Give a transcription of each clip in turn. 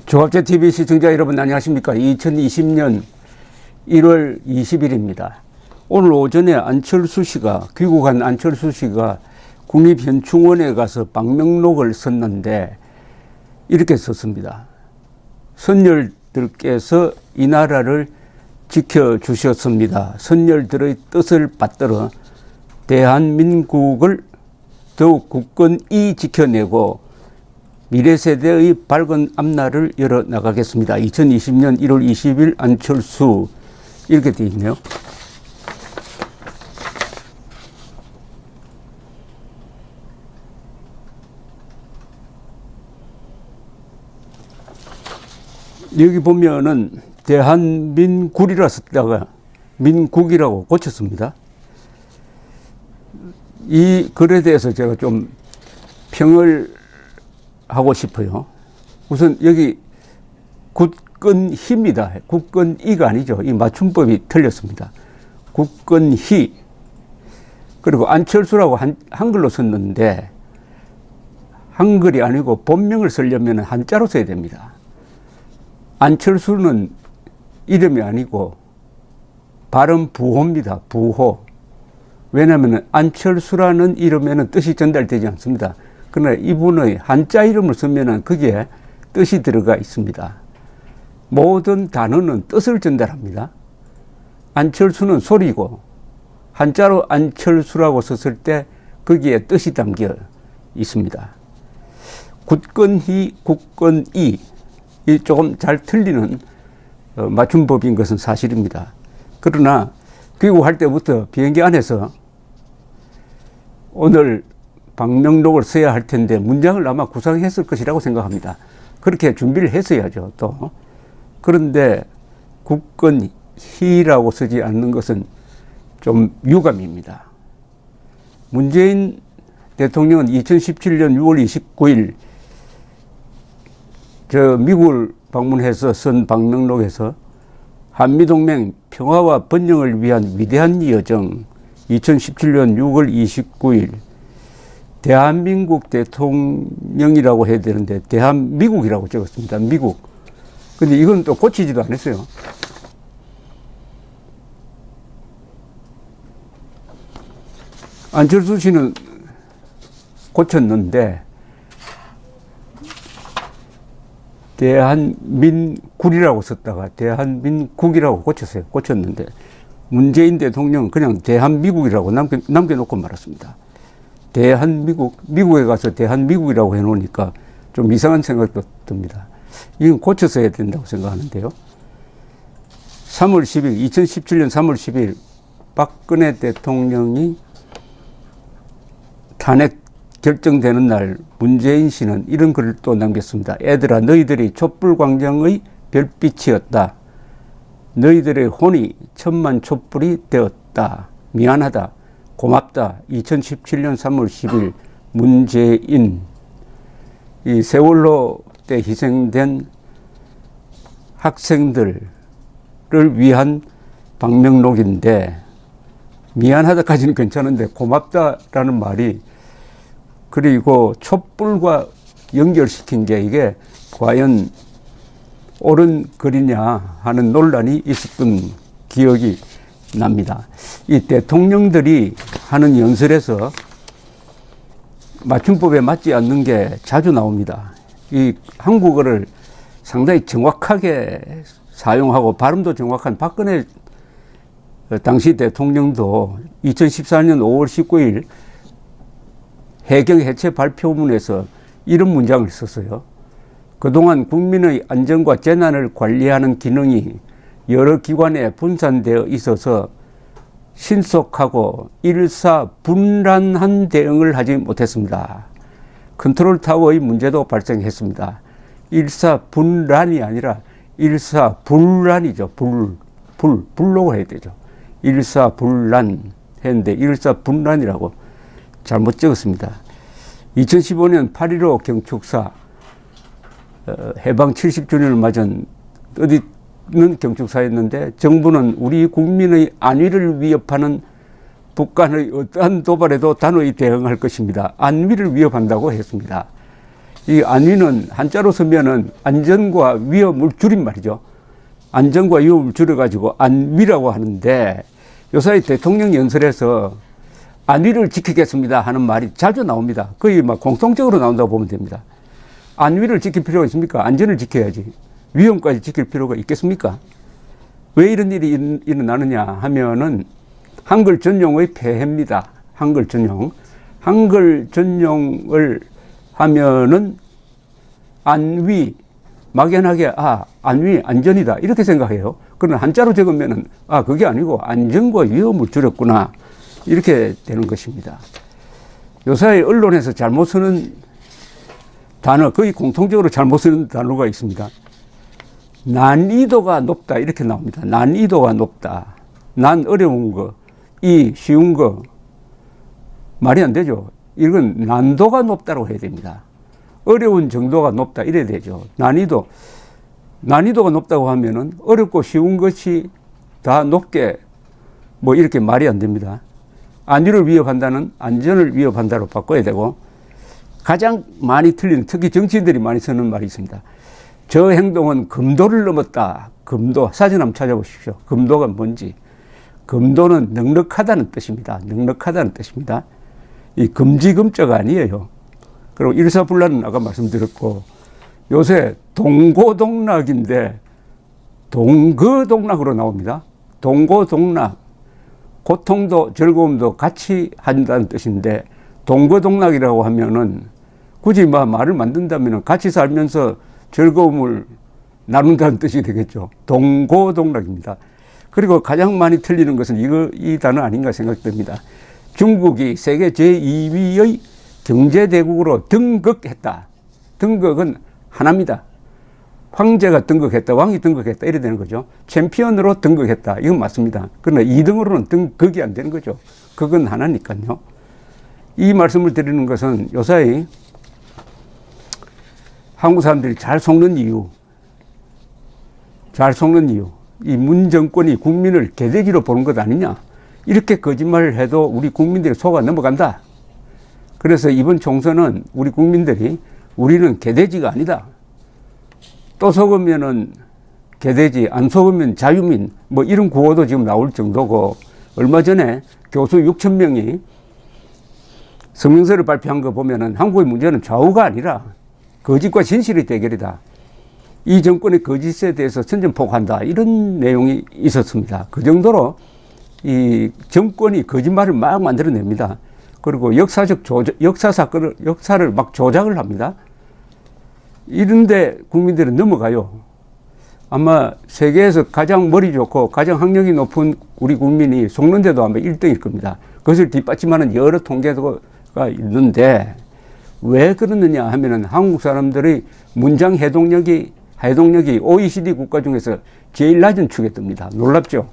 조합제TV 시청자 여러분 안녕하십니까. 2020년 1월 20일입니다. 오늘 오전에 귀국한 안철수 씨가 국립현충원에 가서 방명록을 썼는데 이렇게 썼습니다. 선열들께서 이 나라를 지켜주셨습니다. 선열들의 뜻을 받들어 대한민국을 더욱 굳건히 지켜내고 미래 세대의 밝은 앞날을 열어나가겠습니다. 2020년 1월 20일 안철수 이렇게 되어 있네요. 여기 보면은 대한민국이라 썼다가 민국이라고 고쳤습니다. 이 글에 대해서 제가 좀 평을 하고 싶어요. 우선 여기 굳건히입니다. 굳건이가 아니죠. 이 맞춤법이 틀렸습니다. 굳건히. 그리고 안철수라고 한글로 썼는데 한글이 아니고 본명을 쓰려면 한자로 써야 됩니다. 안철수는 이름이 아니고 발음 부호입니다. 부호. 왜냐하면 안철수라는 이름에는 뜻이 전달되지 않습니다. 그러나 이분의 한자 이름을 쓰면 거기에 뜻이 들어가 있습니다. 모든 단어는 뜻을 전달합니다. 안철수는 소리고 한자로 안철수라고 썼을 때 거기에 뜻이 담겨 있습니다. 굳건히, 굳건히 이 조금 잘 틀리는 맞춤법인 것은 사실입니다. 그러나 귀국할 때부터 비행기 안에서 오늘 방명록을 써야 할 텐데 문장을 아마 구상했을 것이라고 생각합니다. 그렇게 준비를 했어야죠, 또. 그런데 굳건히라고 쓰지 않는 것은 좀 유감입니다. 문재인 대통령은 2017년 6월 29일 미국을 방문해서 쓴 방명록에서 한미동맹 평화와 번영을 위한 위대한 여정 2017년 6월 29일 대한민국 대통령이라고 해야 되는데 대한미국이라고 적었습니다. 미국. 근데 이건 또 고치지도 않았어요. 안철수 씨는 고쳤는데 대한민국이라고 썼다가 대한민국이라고 고쳤는데 문재인 대통령은 그냥 대한미국이라고 남겨놓고 말았습니다. 대한미국, 미국에 가서 대한미국이라고 해놓으니까 좀 이상한 생각도 듭니다. 이건 고쳐서 해야 된다고 생각하는데요. 2017년 3월 10일 박근혜 대통령이 탄핵 결정되는 날 문재인 씨는 이런 글을 또 남겼습니다. 애들아, 너희들이 촛불광장의 별빛이었다. 너희들의 혼이 천만 촛불이 되었다. 미안하다. 고맙다. 2017년 3월 10일 문재인. 이 세월호 때 희생된 학생들을 위한 방명록인데 미안하다까지는 괜찮은데 고맙다라는 말이 그리고 촛불과 연결시킨 게 이게 과연 옳은 글이냐 하는 논란이 있었던 기억이 납니다. 이 대통령들이 하는 연설에서 맞춤법에 맞지 않는 게 자주 나옵니다. 이 한국어를 상당히 정확하게 사용하고 발음도 정확한 박근혜 당시 대통령도 2014년 5월 19일 해경 해체 발표문에서 이런 문장을 썼어요. 그동안 국민의 안전과 재난을 관리하는 기능이 여러 기관에 분산되어 있어서 신속하고 일사분란한 대응을 하지 못했습니다. 컨트롤타워의 문제도 발생했습니다. 일사분란이 아니라 일사불란이죠. 불로고 해야 되죠. 일사불란 했는데 일사분란이라고 잘못 적었습니다. 2015년 8.15 경축사 해방 70주년을 맞은 뜻있는 경축사였는데 정부는 우리 국민의 안위를 위협하는 북한의 어떠한 도발에도 단호히 대응할 것입니다. 안위를 위협한다고 했습니다. 이 안위는 한자로 쓰면은 안전과 위험을 줄인 말이죠. 안전과 위험을 줄여가지고 안위라고 하는데 요사이 대통령 연설에서 안위를 지키겠습니다 하는 말이 자주 나옵니다. 거의 막 공통적으로 나온다고 보면 됩니다. 안위를 지킬 필요가 있습니까? 안전을 지켜야지. 위험까지 지킬 필요가 있겠습니까? 왜 이런 일이 일어나느냐 하면은 한글 전용의 폐해입니다. 한글 전용. 한글 전용을 하면은 안위, 막연하게 안위, 안전이다 이렇게 생각해요. 그러나 한자로 적으면은 그게 아니고 안전과 위험을 줄였구나 이렇게 되는 것입니다. 요사이 언론에서 잘못 쓰는 단어, 거의 공통적으로 잘못 쓰는 단어가 있습니다. 난이도가 높다 이렇게 나옵니다. 난이도가 높다. 난 어려운 거, 이 쉬운 거 말이 안 되죠. 이건 난도가 높다고 해야 됩니다. 어려운 정도가 높다 이래야 되죠. 난이도가 높다고 하면은 어렵고 쉬운 것이 다 높게 뭐 이렇게 말이 안 됩니다. 안위를 위협한다는 안전을 위협한다로 바꿔야 되고, 가장 많이 틀리는, 특히 정치인들이 많이 쓰는 말이 있습니다. 저 행동은 금도를 넘었다. 금도. 사진 한번 찾아보십시오. 금도가 뭔지. 금도는 넉넉하다는 뜻입니다. 넉넉하다는 뜻입니다. 이 금지금자가 아니에요. 그리고 일사불란은 아까 말씀드렸고, 요새 동고동락인데 동거동락으로 나옵니다. 동고동락. 고통도 즐거움도 같이 한다는 뜻인데, 동거동락이라고 하면은 굳이 말을 만든다면 같이 살면서 즐거움을 나눈다는 뜻이 되겠죠. 동고동락입니다. 그리고 가장 많이 틀리는 것은 이 단어 아닌가 생각됩니다. 중국이 세계 제2위의 경제대국으로 등극했다. 등극은 하나입니다. 황제가 등극했다, 왕이 등극했다 이래 되는 거죠. 챔피언으로 등극했다. 이건 맞습니다. 그러나 2등으로는 등극이 안 되는 거죠. 그건 하나니까요. 이 말씀을 드리는 것은 요사이 한국 사람들이 잘 속는 이유, 이 문 정권이 국민을 개돼지로 보는 것 아니냐, 이렇게 거짓말을 해도 우리 국민들이 속아 넘어간다. 그래서 이번 총선은 우리 국민들이 우리는 개돼지가 아니다, 또 속으면은 개돼지, 안 속으면 자유민, 뭐 이런 구호도 지금 나올 정도고, 얼마 전에 교수 6,000명이 성명서를 발표한 거 보면은 한국의 문제는 좌우가 아니라 거짓과 진실의 대결이다. 이 정권의 거짓에 대해서 선전포고한다. 이런 내용이 있었습니다. 그 정도로 이 정권이 거짓말을 막 만들어냅니다. 그리고 역사를 막 조작을 합니다. 이런데 국민들은 넘어가요. 아마 세계에서 가장 머리 좋고 가장 학력이 높은 우리 국민이 속는데도 아마 1등일 겁니다. 그것을 뒷받침하는 여러 통계가 있는데, 왜 그러느냐 하면은 한국 사람들의 문장 해독력이 OECD 국가 중에서 제일 낮은 축에 뜹니다. 놀랍죠?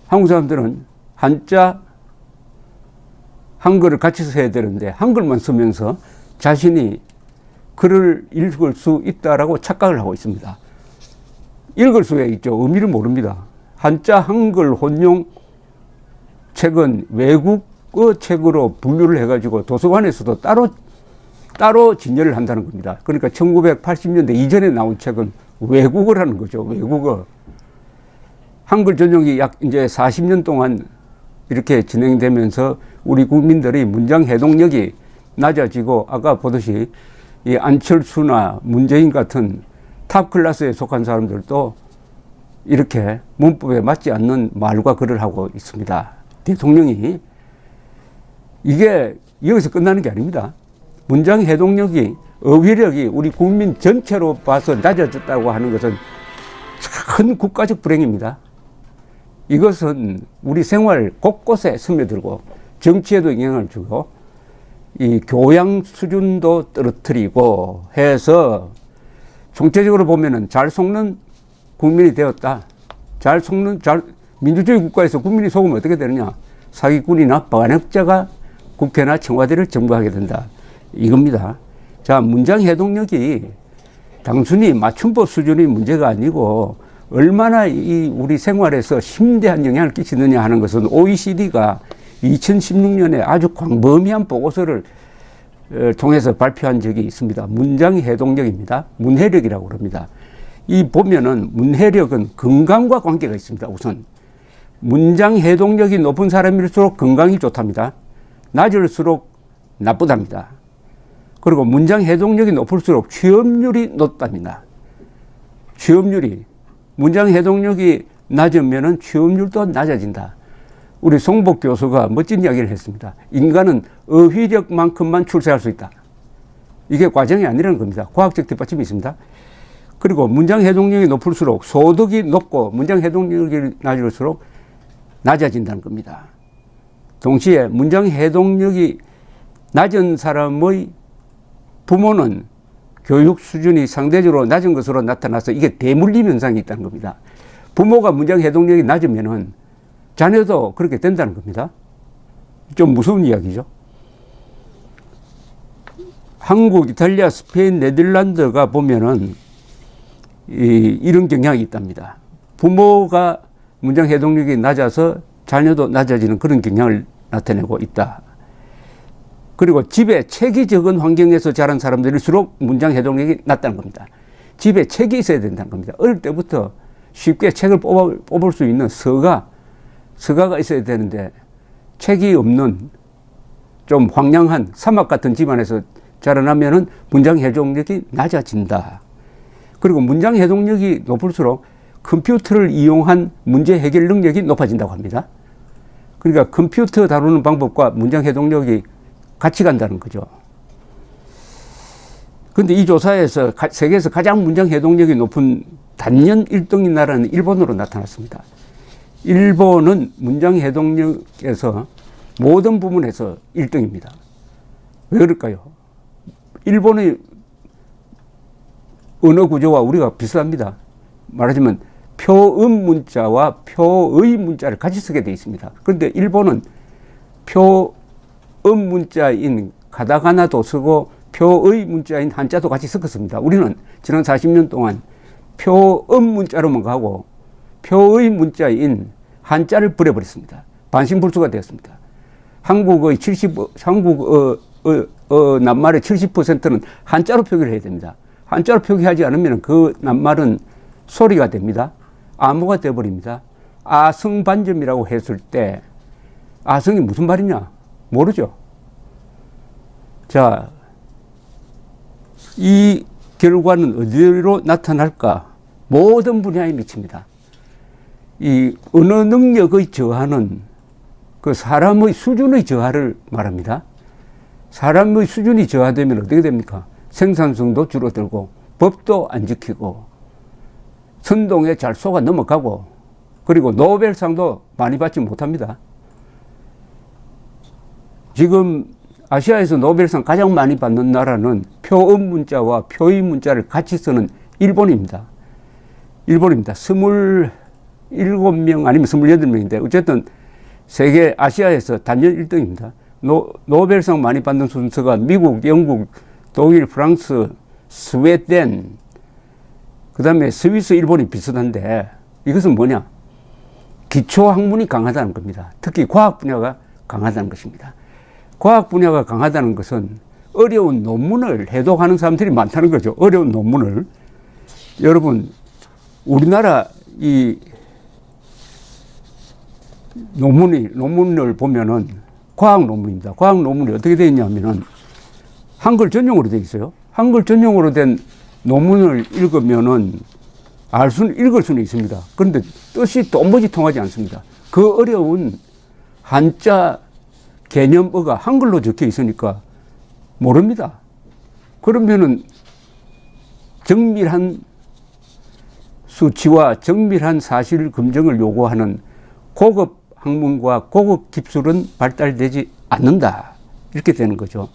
한국 사람들은 한글을 같이 써야 되는데 한글만 쓰면서 자신이 글을 읽을 수 있다라고 착각을 하고 있습니다. 읽을 수가 있죠. 의미를 모릅니다. 한글 혼용 책은 외국어 책으로 분류를 해가지고 도서관에서도 따로 진열을 한다는 겁니다. 그러니까 1980년대 이전에 나온 책은 외국어라는 거죠. 외국어. 한글 전용이 약 이제 40년 동안 이렇게 진행되면서 우리 국민들의 문장 해독력이 낮아지고, 아까 보듯이 이 안철수나 문재인 같은 탑 클래스에 속한 사람들도 이렇게 문법에 맞지 않는 말과 글을 하고 있습니다. 대통령이. 이게 여기서 끝나는 게 아닙니다. 문장 해독력이, 어휘력이 우리 국민 전체로 봐서 낮아졌다고 하는 것은 큰 국가적 불행입니다. 이것은 우리 생활 곳곳에 스며들고 정치에도 영향을 주고 이 교양 수준도 떨어뜨리고 해서 총체적으로 보면은 잘 속는 국민이 되었다. 민주주의 국가에서 국민이 속으면 어떻게 되느냐? 사기꾼이나 반역자가 국회나 청와대를 점거하게 된다. 이겁니다. 자, 문장 해독력이 단순히 맞춤법 수준의 문제가 아니고 얼마나 우리 생활에서 심대한 영향을 끼치느냐 하는 것은 OECD가 2016년에 아주 광범위한 보고서를 통해서 발표한 적이 있습니다. 문장해독력입니다. 문해력이라고 그럽니다. 이 보면은 문해력은 건강과 관계가 있습니다. 우선 문장해독력이 높은 사람일수록 건강이 좋답니다. 낮을수록 나쁘답니다. 그리고 문장해독력이 높을수록 취업률이 높답니다. 취업률이, 문장해독력이 낮으면 취업률도 낮아진다. 우리 송복 교수가 멋진 이야기를 했습니다. 인간은 어휘력만큼만 출세할 수 있다. 이게 과정이 아니라는 겁니다. 과학적 뒷받침이 있습니다. 그리고 문장해독력이 높을수록 소득이 높고 문장해독력이 낮을수록 낮아진다는 겁니다. 동시에 문장해독력이 낮은 사람의 부모는 교육 수준이 상대적으로 낮은 것으로 나타나서 이게 대물림 현상이 있다는 겁니다. 부모가 문장해독력이 낮으면은 자녀도 그렇게 된다는 겁니다. 좀 무서운 이야기죠. 한국, 이탈리아, 스페인, 네덜란드가 보면은 이런 경향이 있답니다. 부모가 문장해독력이 낮아서 자녀도 낮아지는 그런 경향을 나타내고 있다. 그리고 집에 책이 적은 환경에서 자란 사람들일수록 문장해독력이 낮다는 겁니다. 집에 책이 있어야 된다는 겁니다. 어릴 때부터 쉽게 책을 뽑을 수 있는 서가가 있어야 되는데 책이 없는 좀 황량한 사막 같은 집안에서 자라나면은 문장해독력이 낮아진다. 그리고 문장해독력이 높을수록 컴퓨터를 이용한 문제 해결 능력이 높아진다고 합니다. 그러니까 컴퓨터 다루는 방법과 문장해독력이 같이 간다는 거죠. 그런데 이 조사에서 세계에서 가장 문장해독력이 높은 단연 1등인 나라는 일본으로 나타났습니다. 일본은 문장해독력에서 모든 부문에서 1등입니다. 왜 그럴까요? 일본의 언어 구조와 우리가 비슷합니다. 말하자면 표음 문자와 표의 문자를 같이 쓰게 되어 있습니다. 그런데 일본은 표음 문자인 가다가나도 쓰고 표의 문자인 한자도 같이 섞었습니다. 우리는 지난 40년 동안 표음 문자로만 가고 표의 문자인 한자를 버려버렸습니다. 반신불수가 되었습니다. 한국의 낱말의 70%는 한자로 표기를 해야 됩니다. 한자로 표기하지 않으면 그 낱말은 소리가 됩니다. 암호가 되어버립니다. 아성반점이라고 했을 때 아성이 무슨 말이냐? 모르죠. 자, 이 결과는 어디로 나타날까? 모든 분야에 미칩니다. 이 언어 능력의 저하는 그 사람의 수준의 저하를 말합니다. 사람의 수준이 저하되면 어떻게 됩니까? 생산성도 줄어들고 법도 안 지키고 선동에 잘 속아 넘어가고 그리고 노벨상도 많이 받지 못합니다. 지금 아시아에서 노벨상 가장 많이 받는 나라는 표음 문자와 표의 문자를 같이 쓰는 일본입니다. 27명 아니면 28명인데 어쨌든 세계 아시아에서 단연 1등입니다. 노벨상 많이 받는 순서가 미국, 영국, 독일, 프랑스, 스웨덴, 그 다음에 스위스, 일본이 비슷한데 이것은 뭐냐? 기초학문이 강하다는 겁니다. 특히 과학 분야가 강하다는 것입니다. 과학 분야가 강하다는 것은 어려운 논문을 해독하는 사람들이 많다는 거죠. 어려운 논문을. 여러분, 우리나라 이 논문을 보면은 과학 논문입니다. 과학 논문이 어떻게 되어 있냐면은 한글 전용으로 되어 있어요. 한글 전용으로 된 논문을 읽으면은 읽을 수는 있습니다. 그런데 뜻이 도무지 통하지 않습니다. 그 어려운 한자 개념어가 한글로 적혀 있으니까 모릅니다. 그러면은 정밀한 수치와 정밀한 사실 검증을 요구하는 고급 학문과 고급 기술은 발달되지 않는다. 이렇게 되는 거죠.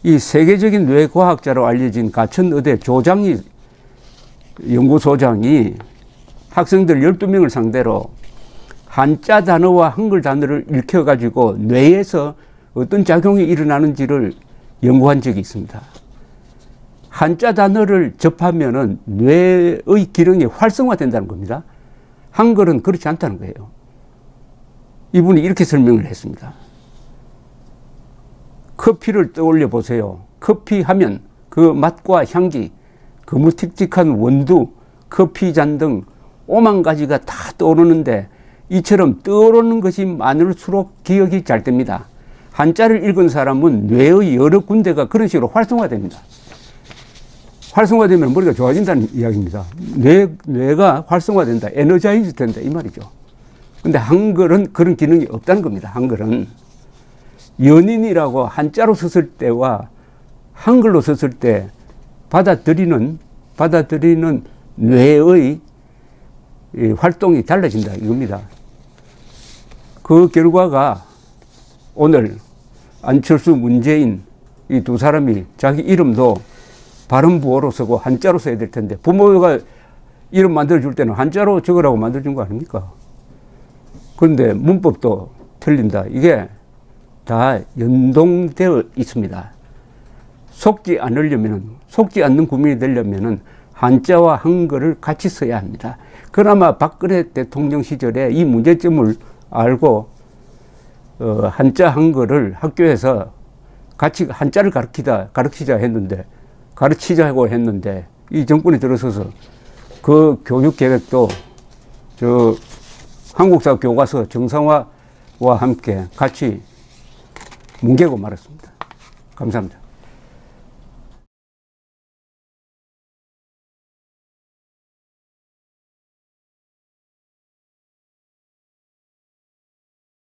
이 세계적인 뇌과학자로 알려진 가천의대 연구소장이 학생들 12명을 상대로 한자 단어와 한글 단어를 읽혀가지고 뇌에서 어떤 작용이 일어나는지를 연구한 적이 있습니다. 한자 단어를 접하면은 뇌의 기능이 활성화된다는 겁니다. 한글은 그렇지 않다는 거예요. 이분이 이렇게 설명을 했습니다. 커피를 떠올려 보세요. 커피 하면 그 맛과 향기, 그 무틱틱한 원두, 커피잔 등 오만 가지가 다 떠오르는데 이처럼 떠오르는 것이 많을수록 기억이 잘 됩니다. 한자를 읽은 사람은 뇌의 여러 군데가 그런 식으로 활성화됩니다. 활성화되면 머리가 좋아진다는 이야기입니다. 뇌가 활성화된다, 에너자이즈 된다 이 말이죠. 근데 한글은 그런 기능이 없다는 겁니다. 한글은 연인이라고 한자로 썼을 때와 한글로 썼을 때 받아들이는 뇌의 활동이 달라진다 이겁니다. 그 결과가 오늘 안철수, 문재인 이 두 사람이 자기 이름도 발음 부호로 쓰고 한자로 써야 될 텐데 부모가 이름 만들어줄 때는 한자로 적으라고 만들어준 거 아닙니까? 그런데 문법도 틀린다. 이게 다 연동되어 있습니다. 속지 않는 국민이 되려면 한자와 한글을 같이 써야 합니다. 그나마 박근혜 대통령 시절에 이 문제점을 알고 한자 한글을 학교에서 같이 한자를 가르치자고 했는데 이 정권이 들어서서 그 교육 계획도 한국사 교과서 정상화와 함께 같이 뭉개고 말았습니다. 감사합니다.